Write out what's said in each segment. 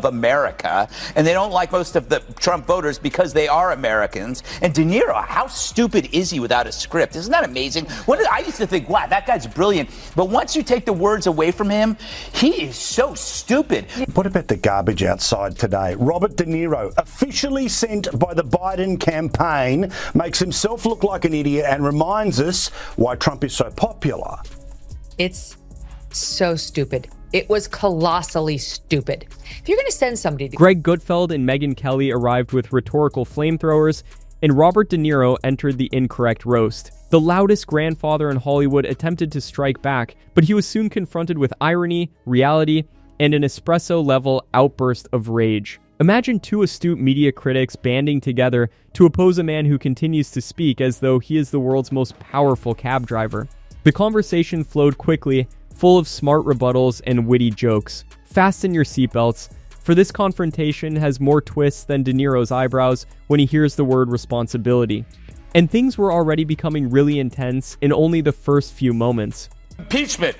of America, and they don't like most of the Trump voters because they are Americans. And De Niro, how stupid is he without a script? Isn't that amazing? I used to think, wow, that guy's brilliant. But once you take the words away from him, he is so stupid. What about the garbage outside today? Robert De Niro, officially sent by the Biden campaign, makes himself look like an idiot and reminds us why Trump is so popular. It's so stupid. It was colossally stupid. If you're going to send somebody to... Greg Gutfeld and Megyn Kelly arrived with rhetorical flamethrowers, and Robert De Niro entered the incorrect roast. The loudest grandfather in Hollywood attempted to strike back, but he was soon confronted with irony, reality, and an espresso-level outburst of rage. Imagine two astute media critics banding together to oppose a man who continues to speak as though he is the world's most powerful cab driver. The conversation flowed quickly, full of smart rebuttals and witty jokes. Fasten your seatbelts, for this confrontation has more twists than De Niro's eyebrows when he hears the word responsibility. And things were already becoming really intense in only the first few moments. Impeachment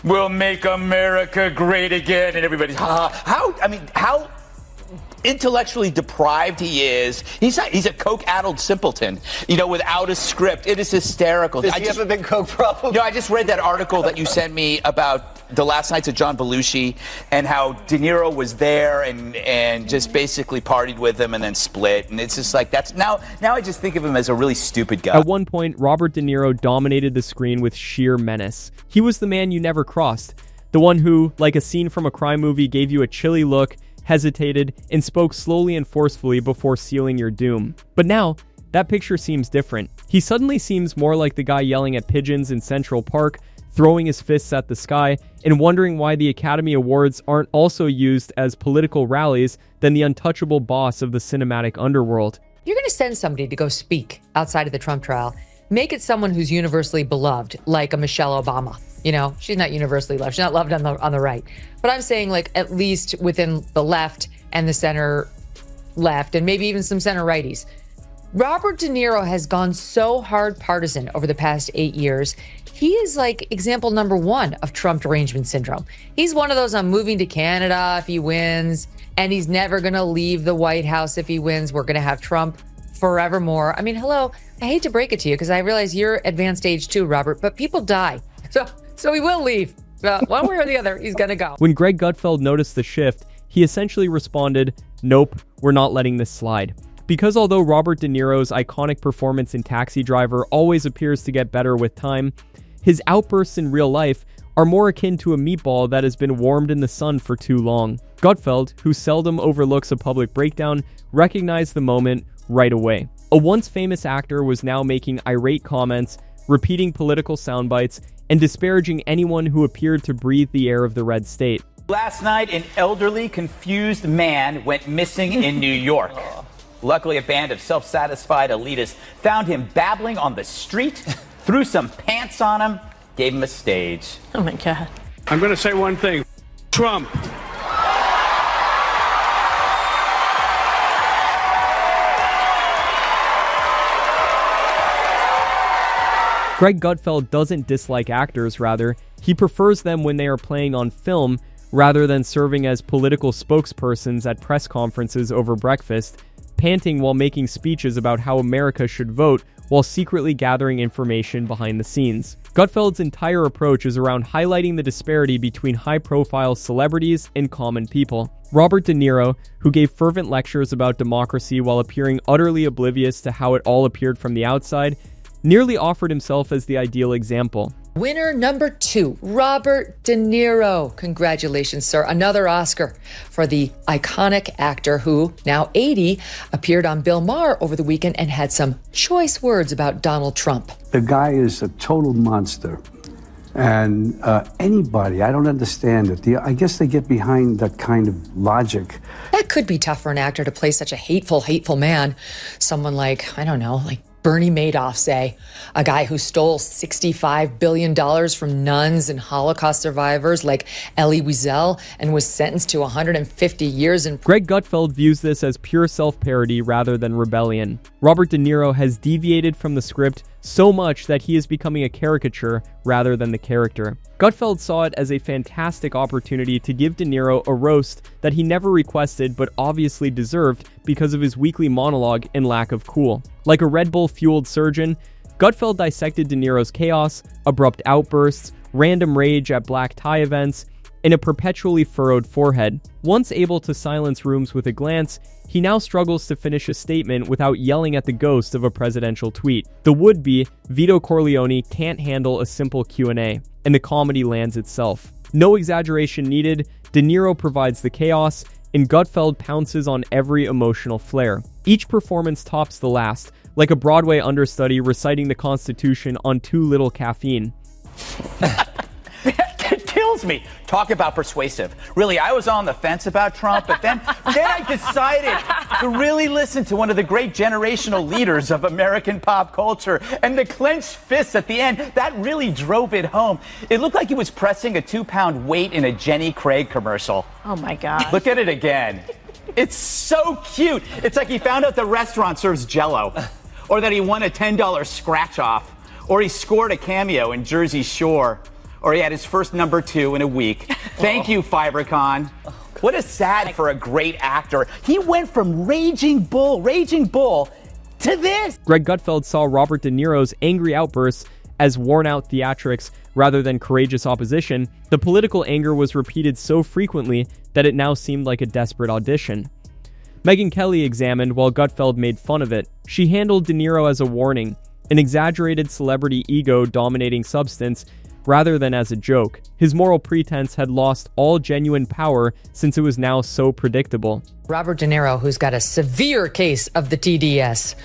will make America great again, and everybody's how intellectually deprived he is. He's a coke-addled simpleton, without a script. It is hysterical. Does he have a big coke problem? I just read that article that you sent me about the last nights of John Belushi and how De Niro was there and just basically partied with him and then split. And it's just like, that's now I just think of him as a really stupid guy. At one point, Robert De Niro dominated the screen with sheer menace. He was the man you never crossed. The one who, like a scene from a crime movie, gave you a chilly look, hesitated, and spoke slowly and forcefully before sealing your doom. But now, that picture seems different. He suddenly seems more like the guy yelling at pigeons in Central Park, throwing his fists at the sky, and wondering why the Academy Awards aren't also used as political rallies than the untouchable boss of the cinematic underworld. You're going to send somebody to go speak outside of the Trump trial. Make it someone who's universally beloved, like a Michelle Obama. She's not universally loved. She's not loved on the right. But I'm saying, like, at least within the left and the center left, and maybe even some center righties. Robert De Niro has gone so hard partisan over the past 8 years. He is like example number one of Trump derangement syndrome. He's one of those, I'm moving to Canada if he wins, and he's never going to leave the White House if he wins. We're going to have Trump forevermore. I mean, hello, I hate to break it to you because I realize you're advanced age too, Robert, but people die. So he will leave. One way or the other, he's going to go. When Greg Gutfeld noticed the shift, he essentially responded, "Nope, we're not letting this slide." Because although Robert De Niro's iconic performance in Taxi Driver always appears to get better with time, his outbursts in real life are more akin to a meatball that has been warmed in the sun for too long. Gutfeld, who seldom overlooks a public breakdown, recognized the moment right away. A once famous actor was now making irate comments, repeating political soundbites, and disparaging anyone who appeared to breathe the air of the red state. Last night, an elderly, confused man went missing in New York. Luckily, a band of self-satisfied elitists found him babbling on the street, threw some pants on him, gave him a stage. Oh my God. I'm going to say one thing. Trump. Greg Gutfeld doesn't dislike actors, rather, he prefers them when they are playing on film rather than serving as political spokespersons at press conferences over breakfast, panting while making speeches about how America should vote while secretly gathering information behind the scenes. Gutfeld's entire approach is around highlighting the disparity between high-profile celebrities and common people. Robert De Niro, who gave fervent lectures about democracy while appearing utterly oblivious to how it all appeared from the outside, nearly offered himself as the ideal example. Winner number 2, Robert De Niro. Congratulations, sir. Another Oscar for the iconic actor who, now 80, appeared on Bill Maher over the weekend and had some choice words about Donald Trump. The guy is a total monster. And anybody, I don't understand it. I guess they get behind that kind of logic. That could be tough for an actor to play such a hateful man. Someone like, I don't know, like Bernie Madoff, say, a guy who stole $65 billion from nuns and Holocaust survivors like Elie Wiesel and was sentenced to 150 years in prison. Greg Gutfeld views this as pure self-parody rather than rebellion. Robert De Niro has deviated from the script so much that he is becoming a caricature rather than the character. Gutfeld saw it as a fantastic opportunity to give De Niro a roast that he never requested but obviously deserved because of his weekly monologue and lack of cool. Like a Red Bull-fueled surgeon, Gutfeld dissected De Niro's chaos, abrupt outbursts, random rage at black tie events, and a perpetually furrowed forehead. Once able to silence rooms with a glance, he now struggles to finish a statement without yelling at the ghost of a presidential tweet. The would-be Vito Corleone can't handle a simple Q&A, and the comedy lands itself. No exaggeration needed, De Niro provides the chaos, and Gutfeld pounces on every emotional flare. Each performance tops the last, like a Broadway understudy reciting the Constitution on too little caffeine. It kills me. Talk about persuasive. Really, I was on the fence about Trump, but then I decided to really listen to one of the great generational leaders of American pop culture. And the clenched fists at the end, that really drove it home. It looked like he was pressing a 2-pound weight in a Jenny Craig commercial. Oh, my God. Look at it again. It's so cute. It's like he found out the restaurant serves Jell-O, or that he won a $10 scratch-off, or he scored a cameo in Jersey Shore, or he had his first #2 in a week. Thank you, Fibercon. What a sad for a great actor. He went from Raging Bull to this. Greg Gutfeld saw Robert De Niro's angry outbursts as worn-out theatrics rather than courageous opposition. The political anger was repeated so frequently that it now seemed like a desperate audition. Megyn Kelly examined while Gutfeld made fun of it. She handled De Niro as a warning, an exaggerated celebrity ego dominating substance, rather than as a joke. His moral pretense had lost all genuine power since it was now so predictable. Robert De Niro, who's got a severe case of the TDS,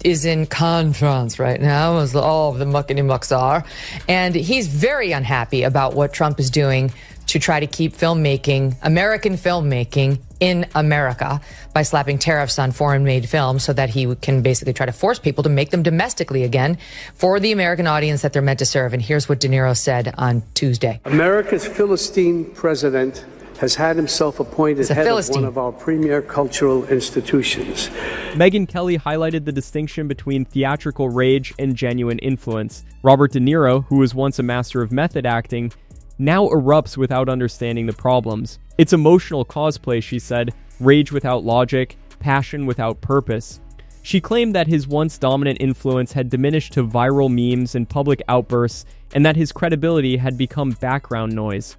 is in conference right now, as all of the muckety-mucks are. And he's very unhappy about what Trump is doing to try to keep filmmaking, American filmmaking, in America by slapping tariffs on foreign-made films so that he can basically try to force people to make them domestically again for the American audience that they're meant to serve. And here's what De Niro said on Tuesday. America's Philistine president has had himself appointed head of one of our premier cultural institutions. Megyn Kelly highlighted the distinction between theatrical rage and genuine influence. Robert De Niro, who was once a master of method acting, now erupts without understanding the problems. It's emotional cosplay, she said, rage without logic, passion without purpose. She claimed that his once dominant influence had diminished to viral memes and public outbursts, and that his credibility had become background noise.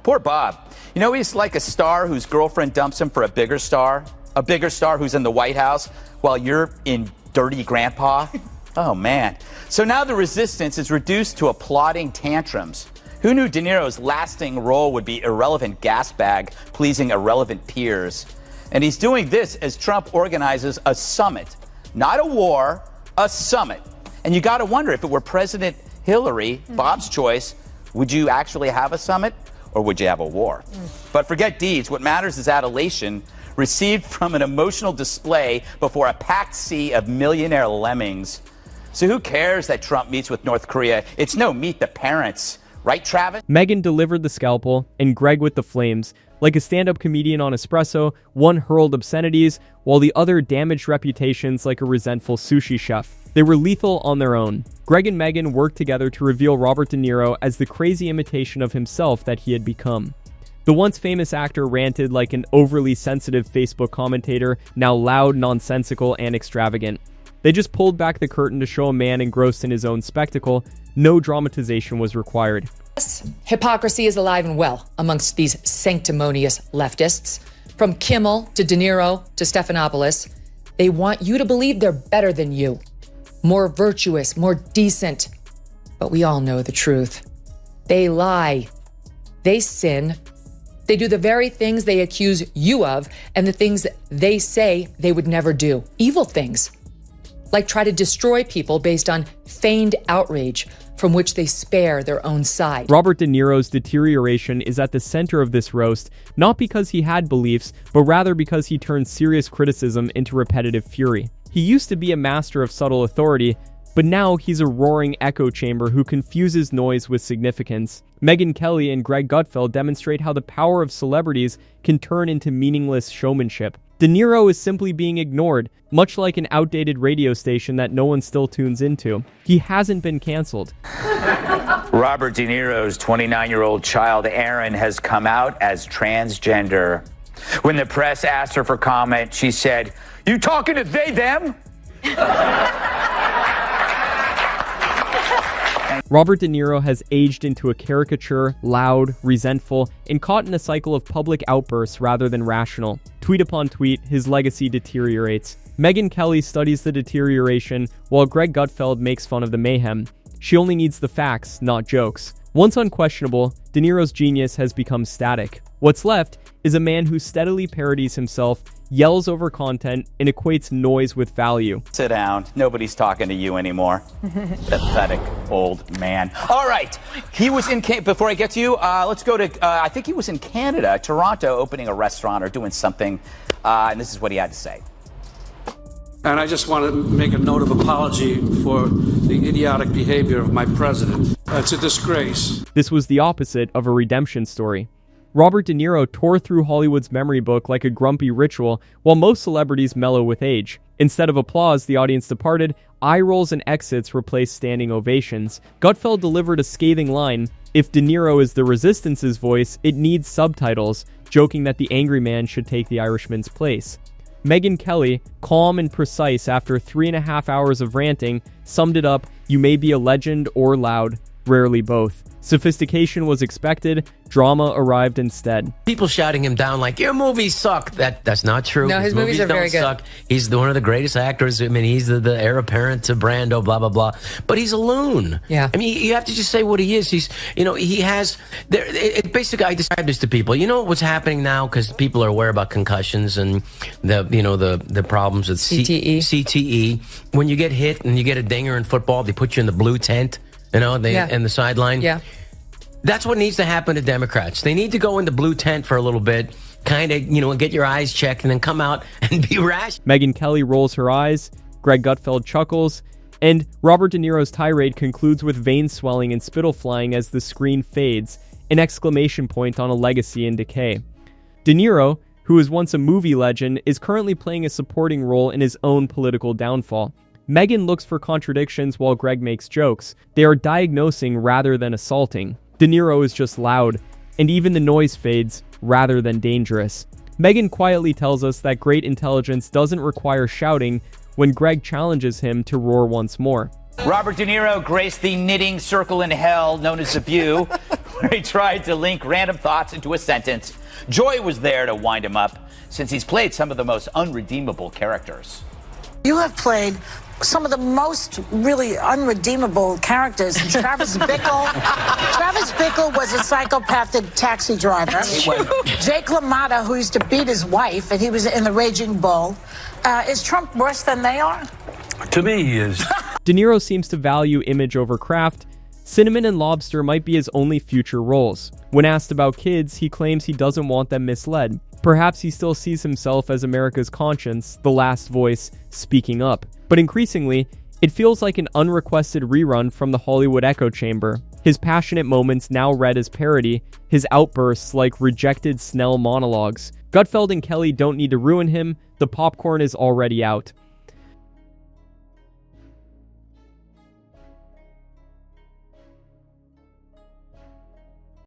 Poor Bob. You know, he's like a star whose girlfriend dumps him for a bigger star who's in the White House while you're in Dirty Grandpa. Oh, man. So now the resistance is reduced to applauding tantrums. Who knew De Niro's lasting role would be irrelevant gas bag, pleasing irrelevant peers? And he's doing this as Trump organizes a summit. Not a war, a summit. And you got to wonder, if it were President Hillary, Bob's choice, would you actually have a summit or would you have a war? But forget deeds. What matters is adulation received from an emotional display before a packed sea of millionaire lemmings. So who cares that Trump meets with North Korea? It's no meet the parents. Right, Travis? Megyn delivered the scalpel, and Greg with the flames. Like a stand-up comedian on espresso, one hurled obscenities, while the other damaged reputations like a resentful sushi chef. They were lethal on their own. Greg and Megyn worked together to reveal Robert De Niro as the crazy imitation of himself that he had become. The once famous actor ranted like an overly sensitive Facebook commentator, now loud, nonsensical, and extravagant. They just pulled back the curtain to show a man engrossed in his own spectacle. No dramatization was required. Hypocrisy is alive and well amongst these sanctimonious leftists. From Kimmel to De Niro to Stephanopoulos, they want you to believe they're better than you, more virtuous, more decent. But we all know the truth. They lie. They sin. They do the very things they accuse you of and the things they say they would never do. Evil things. Like try to destroy people based on feigned outrage from which they spare their own side. Robert De Niro's deterioration is at the center of this roast, not because he had beliefs, but rather because he turned serious criticism into repetitive fury. He used to be a master of subtle authority, but now he's a roaring echo chamber who confuses noise with significance. Megyn Kelly and Greg Gutfeld demonstrate how the power of celebrities can turn into meaningless showmanship. De Niro is simply being ignored, much like an outdated radio station that no one still tunes into. He hasn't been canceled. Robert De Niro's 29-year-old child, Aaron, has come out as transgender. When the press asked her for comment, she said, "You talking to they, them?" Robert De Niro has aged into a caricature, loud, resentful, and caught in a cycle of public outbursts rather than rational. Tweet upon tweet, his legacy deteriorates. Megyn Kelly studies the deterioration, while Greg Gutfeld makes fun of the mayhem. She only needs the facts, not jokes. Once unquestionable, De Niro's genius has become static. What's left is a man who steadily parodies himself, yells over content, and equates noise with value. Sit down. Nobody's talking to you anymore. Pathetic old man. All right. He was in, before I get to you, let's go to, I think he was in Canada, Toronto, opening a restaurant or doing something. And this is what he had to say. And I just want to make a note of apology for the idiotic behavior of my president. It's a disgrace. This was the opposite of a redemption story. Robert De Niro tore through Hollywood's memory book like a grumpy ritual, while most celebrities mellow with age. Instead of applause, the audience departed. Eye rolls and exits replaced standing ovations. Gutfeld delivered a scathing line, "If De Niro is the Resistance's voice, it needs subtitles," joking that the angry man should take the Irishman's place. Megyn Kelly, calm and precise after 3.5 hours of ranting, summed it up, "You may be a legend or loud, rarely both." Sophistication was expected, drama arrived instead. People shouting him down like, "Your movies suck." That's not true. No, his movies are very good. Suck. He's one of the greatest actors. I mean, he's the heir apparent to Brando, blah, blah, blah. But he's a loon. Yeah. I mean, you have to just say what he is. He's, he has, basically, I describe this to people. You know what's happening now? Because people are aware about concussions and the problems with CTE. When you get hit and you get a dinger in football, they put you in the blue tent. In the sideline. Yeah. That's what needs to happen to Democrats. They need to go in the blue tent for a little bit, kind of, get your eyes checked and then come out and be rash. Megyn Kelly rolls her eyes, Greg Gutfeld chuckles, and Robert De Niro's tirade concludes with vein swelling and spittle flying as the screen fades, an exclamation point on a legacy in decay. De Niro, who was once a movie legend, is currently playing a supporting role in his own political downfall. Megyn looks for contradictions while Greg makes jokes. They are diagnosing rather than assaulting. De Niro is just loud, and even the noise fades rather than dangerous. Megyn quietly tells us that great intelligence doesn't require shouting when Greg challenges him to roar once more. Robert De Niro graced the knitting circle in hell known as The View, where he tried to link random thoughts into a sentence. Joy was there to wind him up, since he's played some of the most unredeemable characters. You have played some of the most really unredeemable characters. Travis Bickle. Travis Bickle was a psychopathic taxi driver. Jake LaMotta, who used to beat his wife, and he was in The Raging Bull. Is Trump worse than they are? To me, he is. De Niro seems to value image over craft. Cinnamon and Lobster might be his only future roles. When asked about kids, he claims he doesn't want them misled. Perhaps he still sees himself as America's conscience, the last voice, speaking up. But increasingly, it feels like an unrequested rerun from the Hollywood echo chamber. His passionate moments now read as parody, his outbursts like rejected Snell monologues. Gutfeld and Kelly don't need to ruin him, the popcorn is already out.